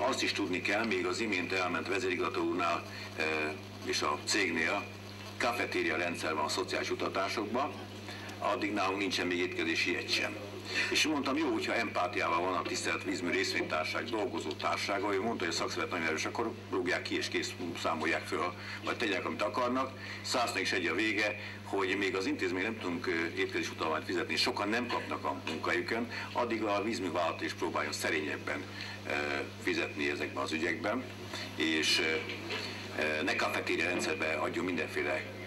azt is tudni kell, még az imént elment vezérigazgató úrnál és a cégnél kafetéria rendszer van a szociális utatásokban, addig nálunk nincsen még étkezési jegy sem. És mondtam, jó, hogyha empátiával van a tisztelt Vízmű Részvénytársaság dolgozó társága, ő mondta, hogy a szakszervezet nagyon erős, akkor rúgják ki és kész, számolják föl, vagy tegyek, amit akarnak. 101 a vége, hogy még az intézmény nem tudunk étkezési utalványt fizetni, sokan nem kapnak a munkahelyükön, addig a Vízmű vállalat is próbáljon szerényebben fizetni ezekben az ügyekben, és ne kafetéria rendszerbe adjon mindenféle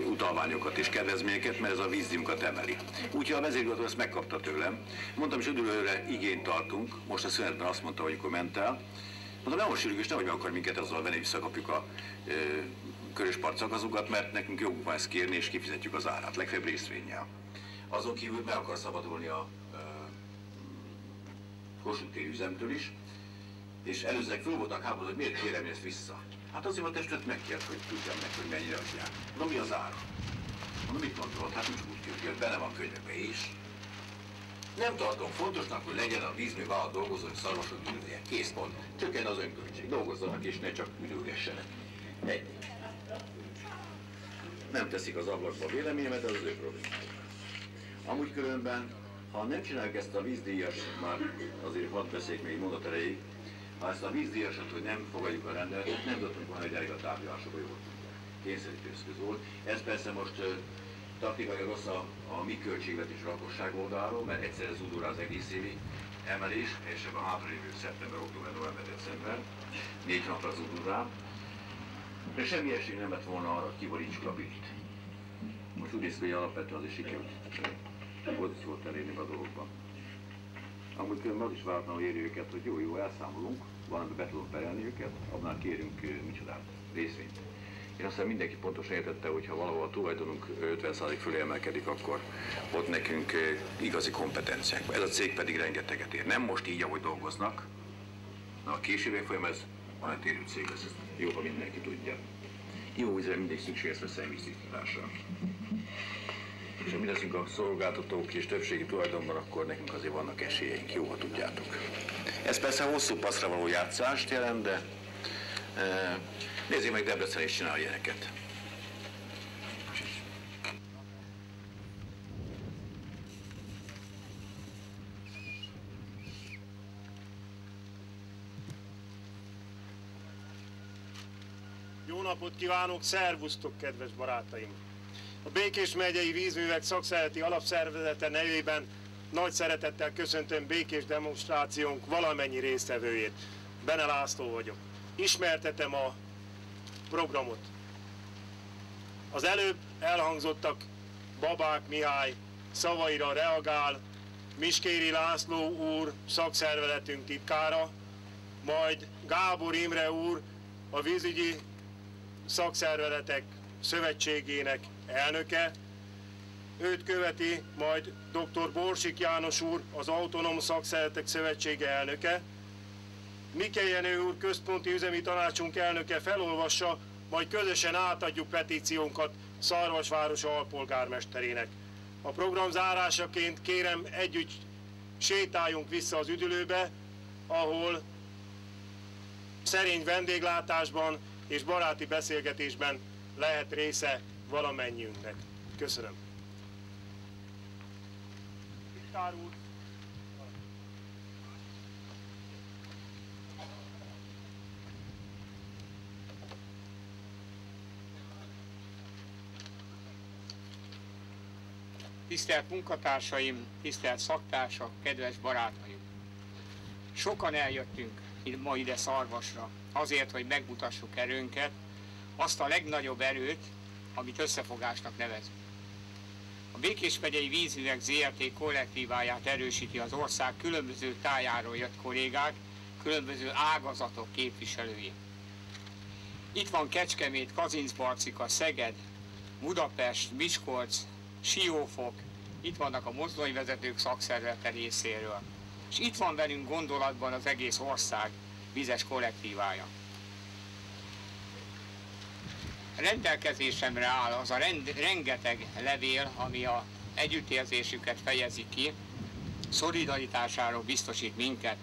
utalványokat és kedvezményeket, mert ez a vízdíjunkat emeli. Úgyhogy a vezérigazgató ezt megkapta tőlem. Mondtam, és üdülőre igényt tartunk. Most a szünetben azt mondta, hogy amikor ment el. Mondtam, nem most sürgős, nehogy meg akar minket azzal venni, visszakapjuk a Köröspart szakaszokat, mert nekünk jogunk van ezt kérni, és kifizetjük az árát, legfeljebb részvénnyel. Azon kívül meg akar szabadulni a Kossuth téri üzemtől is, és előzőleg föl voltak háborús, hogy miért kérem ezt vissza. Hát azért a testület megkért, hogy tudjam meg, hogy mennyire adják. Na mi az ára? Na mit mondod? Hát úgy jött, benne van könyvekbe is. Nem tartom fontosnak, hogy legyen a Vízmű vállalat dolgozói szarvasok üdülője. Kész pont. Csökken az önköltség. Dolgozzanak és ne csak üdülgessenek. Egy. Nem teszik az ablakba véleményemet, ez az ő problémája. Amúgy különben, ha nem csináljuk ezt a vízdíjas, már azért hadd beszéljük még mondat erejéig, ha ezt a vízdíjasat, hogy nem fogadjuk a rendeletet, nem tudtunk volna, hogy elég a tárgyalásokba jól tudják. Kényszerítő eszköz volt. Ez persze most taktikailag rossz a mi költségvetés lakosság oldaláról, mert egyszerre zúdul rá az egész évi emelés, és ebben a hátralévő szeptember, október, november, december, 4 napra zúdul rá. De semmi esély nem lett volna arra, hogy kiborítsuk a bilit. Most úgy néz ki, hogy alapvetően azért sikerült pozíciót elérni a dologban. Amúgy különben az is váratlanul éri őket, hogy jó, elszámolunk, valamit be tudunk perelni őket, abnál kérünk micsodát, részvényt. Én aztán mindenki pontosan értette, hogy ha valahol a tulajdonunk 50% fölé emelkedik, akkor ott nekünk igazi kompetenciánk. Ez a cég pedig rengeteget ér. Nem most így, ahogy dolgoznak, a később folyam ez monetérű cég lesz, ezt jó, ha mindenki tudja. Jó ízre mindig szükséges a személyztetésre. És ha mi leszünk a szolgáltatók és többségi tulajdonban, akkor nekünk azért vannak esélyeink, jó, ha tudjátok. Ez persze hosszú passzra való játszást jelent, de nézzék meg, Debrecen is csinál ilyeneket. Jó napot kívánok, szervusztok, kedves barátaim! A Békés megyei vízművek szakszervezeti alapszervezete nevében nagy szeretettel köszöntöm békés demonstrációnk valamennyi résztvevőjét. Bene László vagyok. Ismertetem a programot. Az előbb elhangzottak Babák Mihály szavaira reagál Miskéri László úr, szakszervezetünk titkára, majd Gábor Imre úr, a vízügyi szakszervezetek szövetségének elnöke, őt követi majd dr. Borsik János úr, az Autonóm Szakszervezetek Szövetsége elnöke, Mikely Jenő úr, központi üzemi tanácsunk elnöke felolvassa, majd közösen átadjuk petíciónkat Szarvasváros alpolgármesterének. A program zárásaként kérem, együtt sétáljunk vissza az üdülőbe, ahol szerény vendéglátásban és baráti beszélgetésben lehet része valamennyiünknek. Köszönöm. Titkár úr. Tisztelt munkatársaim, tisztelt szaktársak, kedves barátaim! Sokan eljöttünk ma ide Szarvasra azért, hogy megmutassuk erőnket, azt a legnagyobb erőt, amit összefogásnak nevezünk. A Békés megyei vízművek ZRT kollektíváját erősíti az ország különböző tájáról jött kollégák, különböző ágazatok képviselői. Itt van Kecskemét, Kazincbarcika, Szeged, Budapest, Miskolc, Siófok, itt vannak a mozdonyvezetők szakszervezete részéről. És itt van velünk gondolatban az egész ország vizes kollektívája. Rendelkezésemre áll az a rengeteg levél, ami a együttérzésüket fejezi ki, szolidaritásáról biztosít minket.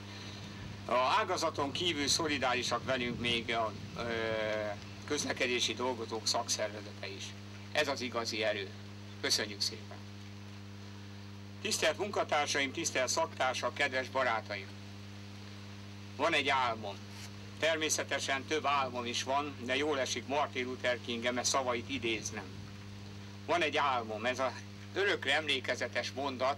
A ágazaton kívül szolidárisak velünk még a közlekedési dolgozók szakszervezete is. Ez az igazi erő. Köszönjük szépen! Tisztelt munkatársaim, tisztelt szaktársak, kedves barátaim! Van egy álmom. Természetesen több álmom is van, de jól esik Martin Luther King szavait idéznem. Van egy álmom, ez az örökre emlékezetes mondat,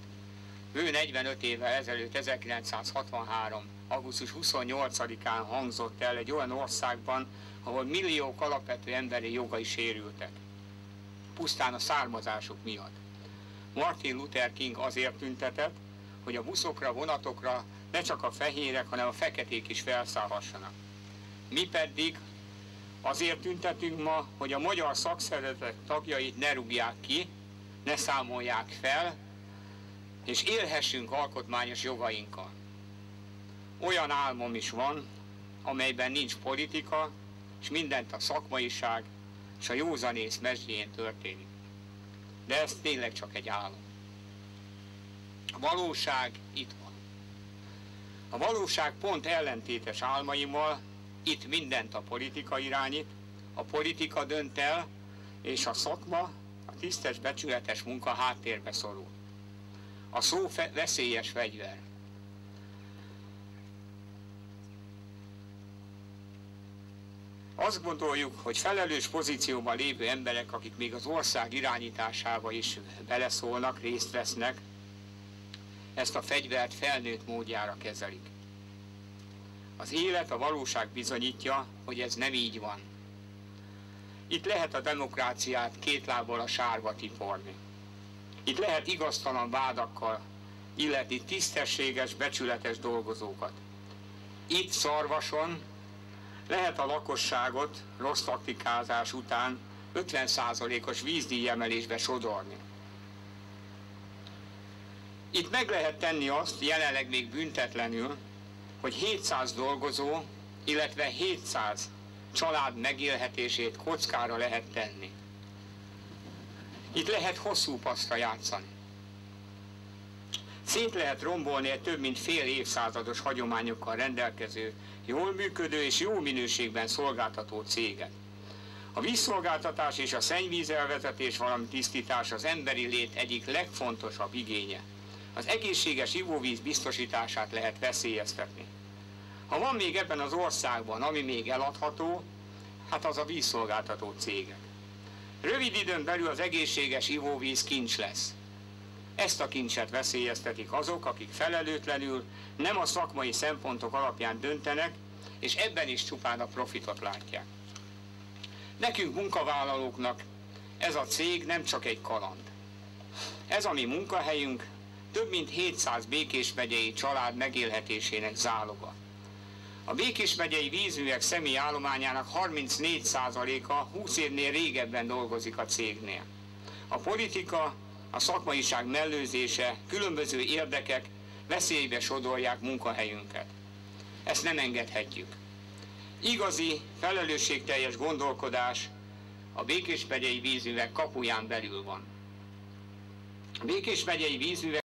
ő 45 évvel ezelőtt, 1963. augusztus 28-án hangzott el egy olyan országban, ahol milliók alapvető emberi jogai sérültek. Pusztán a származásuk miatt. Martin Luther King azért tüntetett, hogy a buszokra, vonatokra ne csak a fehérek, hanem a feketék is felszállhassanak. Mi pedig azért tüntetünk ma, hogy a magyar szakszervezetek tagjait ne rúgják ki, ne számolják fel, és élhessünk alkotmányos jogainkkal. Olyan álmom is van, amelyben nincs politika, és mindent a szakmaiság és a józanész mesdjén történik. De ez tényleg csak egy álom. A valóság itt van. A valóság pont ellentétes álmaimmal, itt mindent a politika irányít, a politika dönt el, és a szakma, a tisztes, becsületes munka háttérbe szorul. A szó veszélyes fegyver. Azt gondoljuk, hogy felelős pozícióban lévő emberek, akik még az ország irányításába is beleszólnak, részt vesznek, ezt a fegyvert felnőtt módjára kezelik. Az élet, a valóság bizonyítja, hogy ez nem így van. Itt lehet a demokráciát két lábbal a sárba tiporni. Itt lehet igaztalan vádakkal illetni tisztességes, becsületes dolgozókat. Itt Szarvason lehet a lakosságot rossz taktikázás után 50%-os vízdíjemelésbe sodorni. Itt meg lehet tenni azt, jelenleg még büntetlenül, hogy 700 dolgozó, illetve 700 család megélhetését kockára lehet tenni. Itt lehet hosszú pasztra játszani. Szét lehet rombolni egy több mint fél évszázados hagyományokkal rendelkező, jól működő és jó minőségben szolgáltató céget. A vízszolgáltatás és a szennyvízelvezetés, valamint tisztítás az emberi lét egyik legfontosabb igénye. Az egészséges ivóvíz biztosítását lehet veszélyeztetni. Ha van még ebben az országban, ami még eladható, hát az a vízszolgáltató cégek. Rövid időn belül az egészséges ivóvíz kincs lesz. Ezt a kincset veszélyeztetik azok, akik felelőtlenül nem a szakmai szempontok alapján döntenek, és ebben is csupán a profitot látják. Nekünk munkavállalóknak ez a cég nem csak egy kaland. Ez a mi munkahelyünk több mint 700 Békés megyei család megélhetésének záloga. A Békés megyei vízművek személyállományának 34%-a 20 évnél régebben dolgozik a cégnél. A politika, a szakmaiság mellőzése, különböző érdekek veszélybe sodorják munkahelyünket. Ezt nem engedhetjük. Igazi, felelősségteljes gondolkodás a Békés megyei vízművek kapuján belül van. A Békés megyei vízművek